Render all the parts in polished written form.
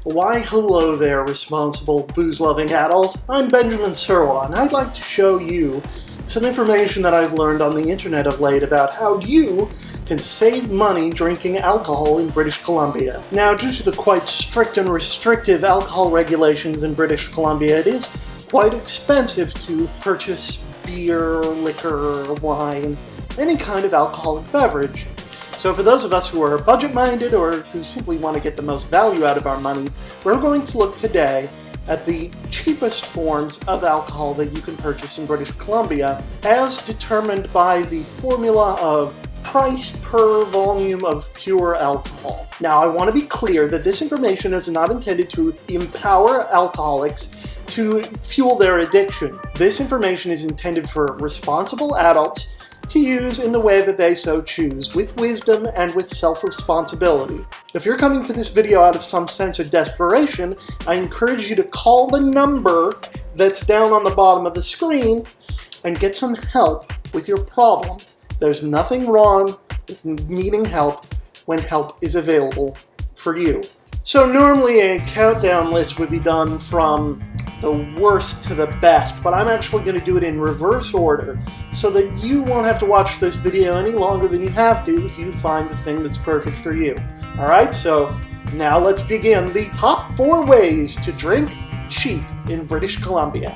Why hello there, responsible booze-loving adult. I'm Benjamin Serwa, and I'd like to show you some information that I've learned on the internet of late about how you can save money drinking alcohol in British Columbia. Now, due to the quite strict and restrictive alcohol regulations in British Columbia, it is quite expensive to purchase beer, liquor, wine, any kind of alcoholic beverage. So for those of us who are budget-minded or who simply want to get the most value out of our money, we're going to look today at the cheapest forms of alcohol that you can purchase in British Columbia, as determined by the formula of price per volume of pure alcohol. Now, I want to be clear that this information is not intended to empower alcoholics to fuel their addiction. This information is intended for responsible adults to use in the way that they so choose, with wisdom and with self-responsibility. If you're coming to this video out of some sense of desperation, I encourage you to call the number that's down on the bottom of the screen and get some help with your problem. There's nothing wrong with needing help when help is available for you. So normally a countdown list would be done from the worst to the best, but I'm actually going to do it in reverse order so that you won't have to watch this video any longer than you have to if you find the thing that's perfect for you. Alright, so now let's begin the top 4 ways to drink cheap in British Columbia.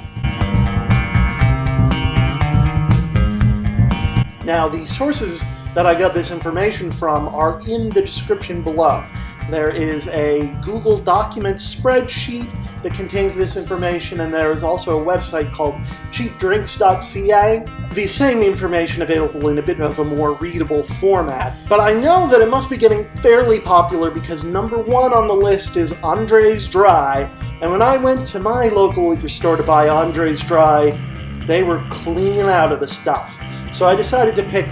Now, the sources that I got this information from are in the description below. There is a Google Documents spreadsheet that contains this information, and there is also a website called cheapdrinks.ca. The same information available in a bit of a more readable format. But I know that it must be getting fairly popular because number 1 on the list is Andre's Dry, and when I went to my local liquor store to buy Andre's Dry, they were clean out of the stuff. So I decided to pick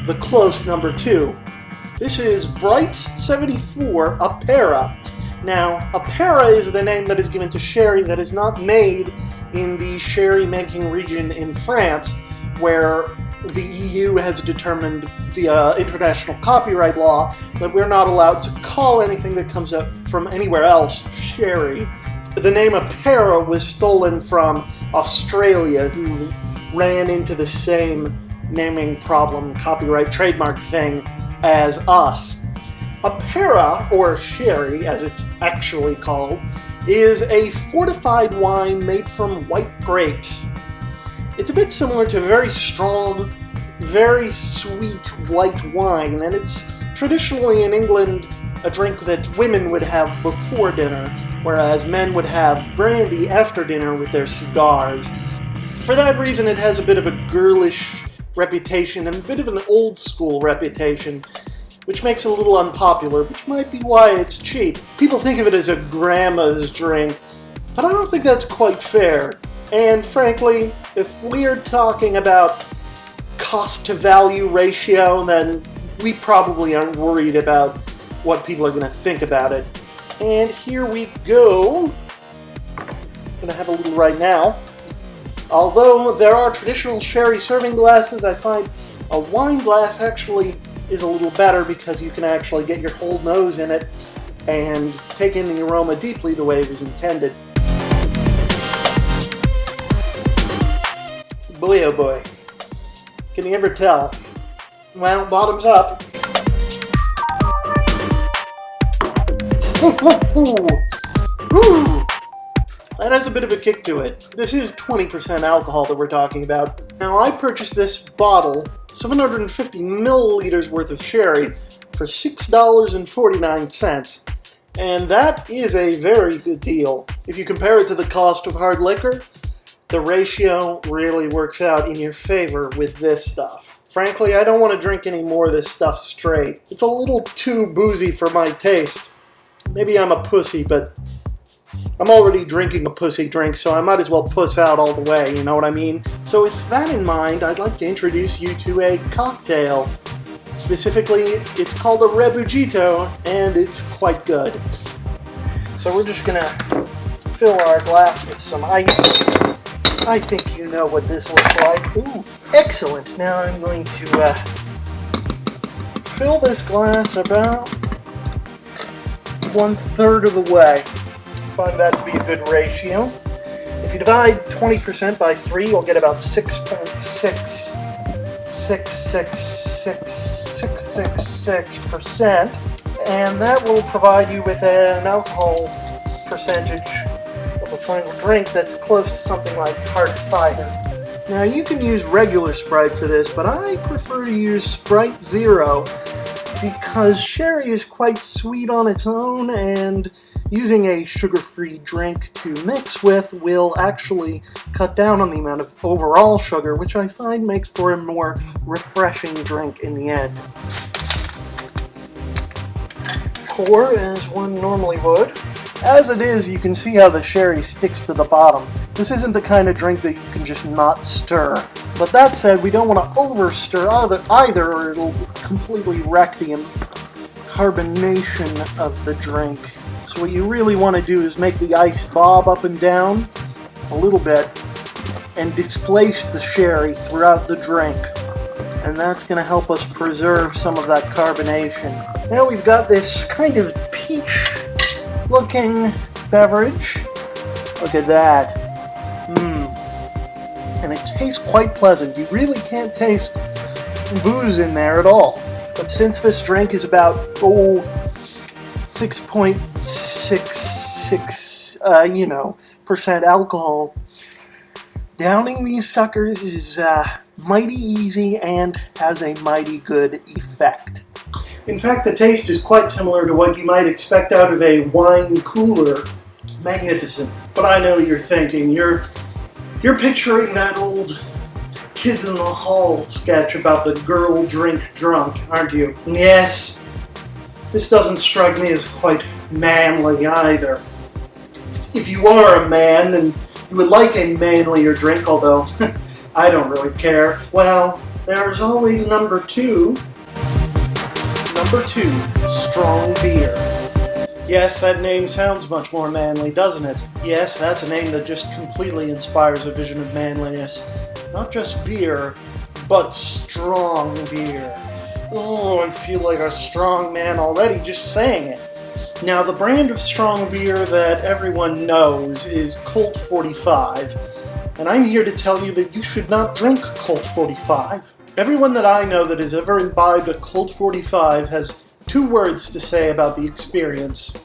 the close number 2. This is Bright's 74 Apera. Now, Apera is the name that is given to sherry that is not made in the sherry-making region in France, where the EU has determined via international copyright law that we're not allowed to call anything that comes up from anywhere else sherry. The name Apera was stolen from Australia, who ran into the same naming problem, copyright, trademark thing as us. Apera, or sherry as it's actually called, is a fortified wine made from white grapes. It's a bit similar to very strong, very sweet white wine, and it's traditionally in England a drink that women would have before dinner, whereas men would have brandy after dinner with their cigars. For that reason, it has a bit of a girlish reputation and a bit of an old school reputation, which makes it a little unpopular, which might be why it's cheap. People think of it as a grandma's drink, but I don't think that's quite fair. And frankly, if we're talking about cost to value ratio, then we probably aren't worried about what people are going to think about it. And here we go. I'm going to have a little right now. Although there are traditional sherry serving glasses, I find a wine glass actually is a little better because you can actually get your whole nose in it and take in the aroma deeply the way it was intended. Boy, oh boy. Can you ever tell? Well, bottoms up. Woo! That has a bit of a kick to it. This is 20% alcohol that we're talking about. Now, I purchased this bottle, 750 milliliters worth of sherry, for $6.49. And that is a very good deal. If you compare it to the cost of hard liquor, the ratio really works out in your favor with this stuff. Frankly, I don't want to drink any more of this stuff straight. It's a little too boozy for my taste. Maybe I'm a pussy, but I'm already drinking a pussy drink, so I might as well puss out all the way, you know what I mean? So with that in mind, I'd like to introduce you to a cocktail. Specifically, it's called a rebujito, and it's quite good. So we're just gonna fill our glass with some ice. I think you know what this looks like. Ooh, excellent! Now I'm going to fill this glass about 1/3 of the way. Find that to be a good ratio. If you divide 20% by 3, you'll get about 6.6666666%, and that will provide you with an alcohol percentage of the final drink that's close to something like hard cider. Now, you can use regular Sprite for this, but I prefer to use Sprite Zero because sherry is quite sweet on its own, and using a sugar-free drink to mix with will actually cut down on the amount of overall sugar, which I find makes for a more refreshing drink in the end. Pour as one normally would. As it is, you can see how the sherry sticks to the bottom. This isn't the kind of drink that you can just not stir. But that said, we don't want to over-stir either, or it'll completely wreck the carbonation of the drink. So what you really want to do is make the ice bob up and down a little bit and displace the sherry throughout the drink. And that's going to help us preserve some of that carbonation. Now we've got this kind of peach-looking beverage. Look at that. And it tastes quite pleasant. You really can't taste booze in there at all. But since this drink is about, 6.66%, alcohol, downing these suckers is mighty easy and has a mighty good effect. In fact, the taste is quite similar to what you might expect out of a wine cooler. Magnificent. But I know you're thinking, you're picturing that old Kids in the Hall sketch about the girl drink drunk, aren't you? Yes. This doesn't strike me as quite manly either. If you are a man and you would like a manlier drink, although I don't really care, well, there's always number 2. Number 2, strong beer. Yes, that name sounds much more manly, doesn't it? Yes, that's a name that just completely inspires a vision of manliness. Not just beer, but strong beer. Oh, I feel like a strong man already just saying it. Now, the brand of strong beer that everyone knows is Colt 45, and I'm here to tell you that you should not drink Colt 45. Everyone that I know that has ever imbibed a Colt 45 has 2 words to say about the experience: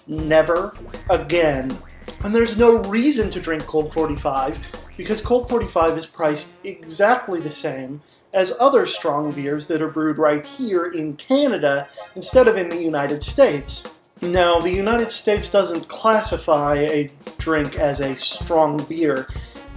never again. And there's no reason to drink Colt 45, because Colt 45 is priced exactly the same as other strong beers that are brewed right here in Canada instead of in the United States. Now, the United States doesn't classify a drink as a strong beer.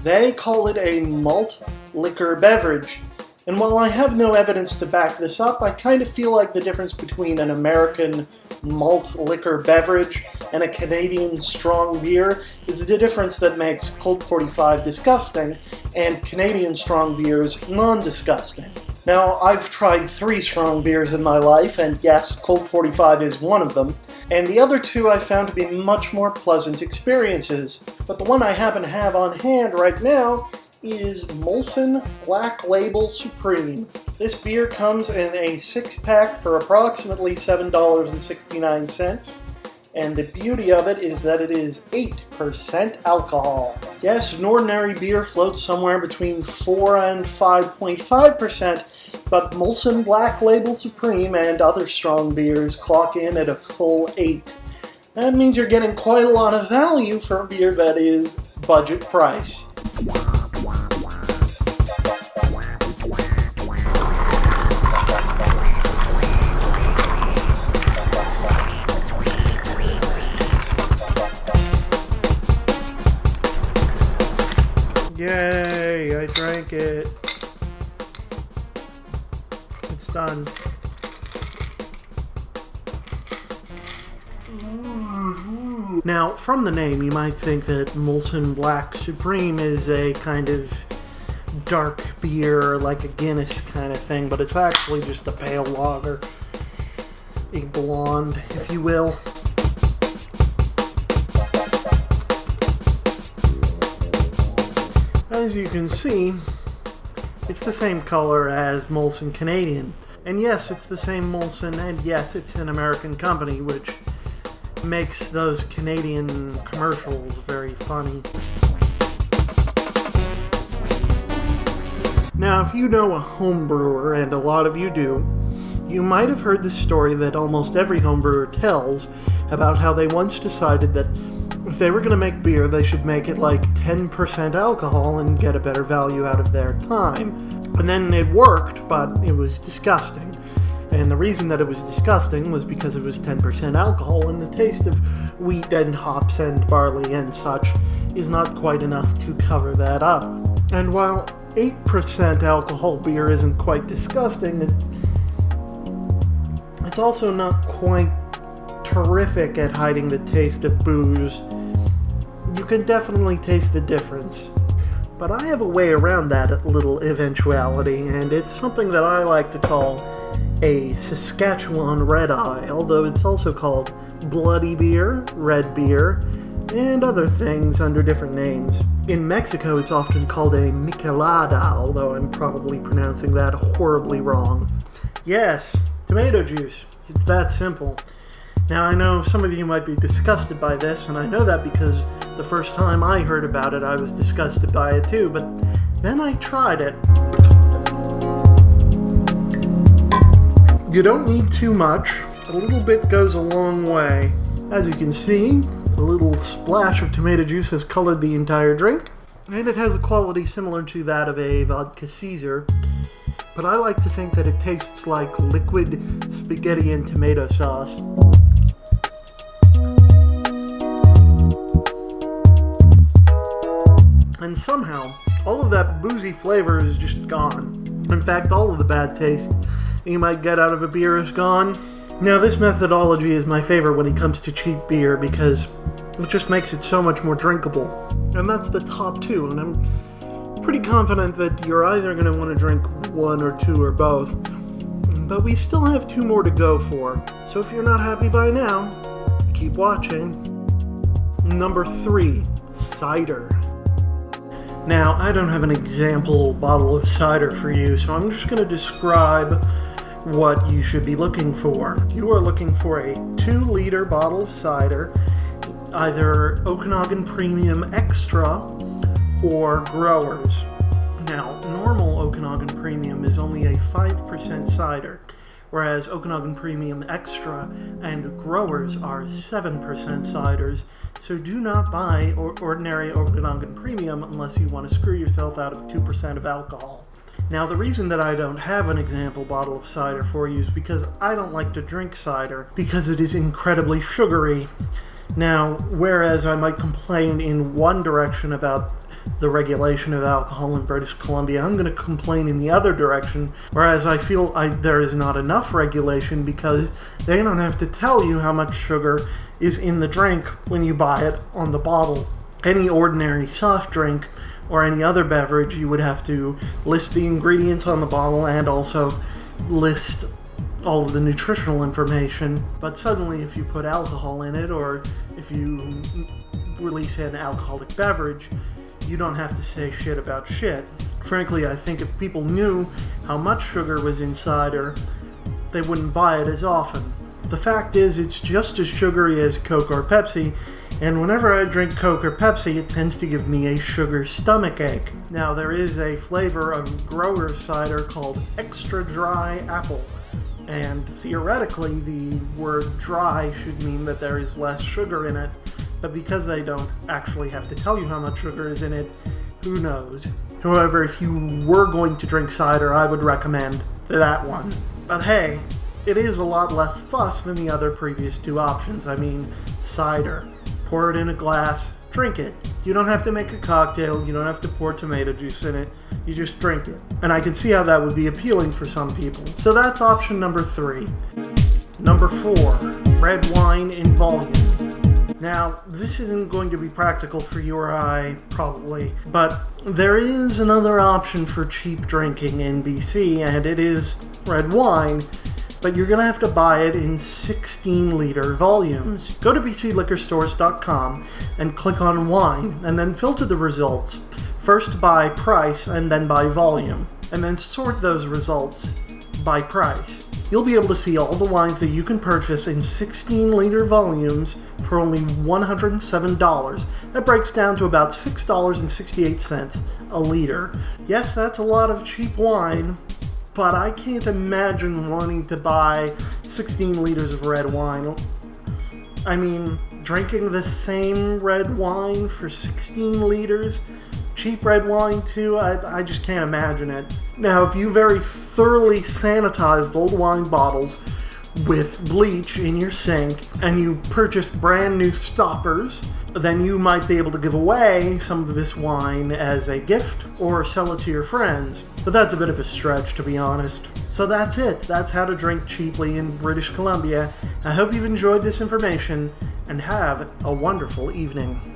They call it a malt liquor beverage. And while I have no evidence to back this up, I kind of feel like the difference between an American malt liquor beverage and a Canadian strong beer is the difference that makes Colt 45 disgusting and Canadian strong beers non-disgusting. Now, I've tried 3 strong beers in my life, and yes, Colt 45 is one of them, and the other 2 I found to be much more pleasant experiences. But the one I happen to have on hand right now is Molson Black Label Supreme. This beer comes in a 6-pack for approximately $7.69, and the beauty of it is that it is 8% alcohol. Yes, an ordinary beer floats somewhere between 4 and 5.5%, but Molson Black Label Supreme and other strong beers clock in at a full 8. That means you're getting quite a lot of value for a beer that is budget price. Yay, I drank it. It's done. Now, from the name, you might think that Molson Black Supreme is a kind of dark beer, like a Guinness kind of thing, but it's actually just a pale lager. A blonde, if you will. As you can see, it's the same color as Molson Canadian. And yes, it's the same Molson, and yes, it's an American company, which makes those Canadian commercials very funny. Now, if you know a home brewer, and a lot of you do, you might have heard the story that almost every home brewer tells about how they once decided that if they were going to make beer, they should make it like 10% alcohol and get a better value out of their time. And then it worked, but it was disgusting. And the reason that it was disgusting was because it was 10% alcohol, and the taste of wheat and hops and barley and such is not quite enough to cover that up. And while 8% alcohol beer isn't quite disgusting, it's also not quite terrific at hiding the taste of booze. You can definitely taste the difference. But I have a way around that little eventuality, and it's something that I like to call a Saskatchewan red eye, although it's also called bloody beer, red beer, and other things under different names. In Mexico, it's often called a michelada, although I'm probably pronouncing that horribly wrong. Yes, tomato juice. It's that simple. Now, I know some of you might be disgusted by this, and I know that because the first time I heard about it, I was disgusted by it too, but then I tried it. You don't need too much. A little bit goes a long way. As you can see, a little splash of tomato juice has colored the entire drink, and it has a quality similar to that of a vodka Cider, but I like to think that it tastes like liquid spaghetti and tomato sauce. And somehow, all of that boozy flavor is just gone. In fact, all of the bad taste you might get out of a beer is gone. Now, this methodology is my favorite when it comes to cheap beer because it just makes it so much more drinkable. And that's the top two, and I'm pretty confident that you're either going to want to drink one or two or both. But we still have two more to go for, so if you're not happy by now, keep watching. Number 3, cider. Now, I don't have an example bottle of cider for you, so I'm just going to describe what you should be looking for. You are looking for a 2-liter bottle of cider, either Okanagan Premium Extra or Growers. Now, normal Okanagan Premium is only a 5% cider, whereas Okanagan Premium Extra and Growers are 7% ciders, so do not buy ordinary Okanagan Premium unless you want to screw yourself out of 2% of alcohol. Now, the reason that I don't have an example bottle of cider for you is because I don't like to drink cider because it is incredibly sugary. Now, whereas I might complain in one direction about the regulation of alcohol in British Columbia, I'm going to complain in the other direction, whereas I feel there is not enough regulation because they don't have to tell you how much sugar is in the drink when you buy it on the bottle. Any ordinary soft drink or any other beverage, you would have to list the ingredients on the bottle and also list all of the nutritional information. But suddenly, if you put alcohol in it, or if you release an alcoholic beverage, you don't have to say shit about shit. Frankly, I think if people knew how much sugar was in cider, they wouldn't buy it as often. The fact is, it's just as sugary as Coke or Pepsi, and whenever I drink Coke or Pepsi, it tends to give me a sugar stomachache. Now, there is a flavor of Grower cider called Extra Dry Apple, and theoretically, the word dry should mean that there is less sugar in it, but because they don't actually have to tell you how much sugar is in it, who knows. However, if you were going to drink cider, I would recommend that one. But hey, it is a lot less fuss than the other previous two options. I mean, cider. Pour it in a glass, drink it. You don't have to make a cocktail, you don't have to pour tomato juice in it, you just drink it. And I could see how that would be appealing for some people. So that's option number 3. Number 4, red wine in volume. Now, this isn't going to be practical for you or I, probably, but there is another option for cheap drinking in BC, and it is red wine, but you're going to have to buy it in 16-liter volumes. Go to bcliquorstores.com and click on wine, and then filter the results, first by price and then by volume, and then sort those results by price. you'll be able to see all the wines that you can purchase in 16-liter volumes for only $107. That breaks down to about $6.68 a liter. Yes, that's a lot of cheap wine, but I can't imagine wanting to buy 16 liters of red wine. I mean, drinking the same red wine for 16 liters, cheap red wine too, I just can't imagine it. Now, if you very thoroughly sanitized old wine bottles with bleach in your sink and you purchased brand new stoppers, then you might be able to give away some of this wine as a gift or sell it to your friends. But that's a bit of a stretch, to be honest. So that's it. That's how to drink cheaply in British Columbia. I hope you've enjoyed this information and have a wonderful evening.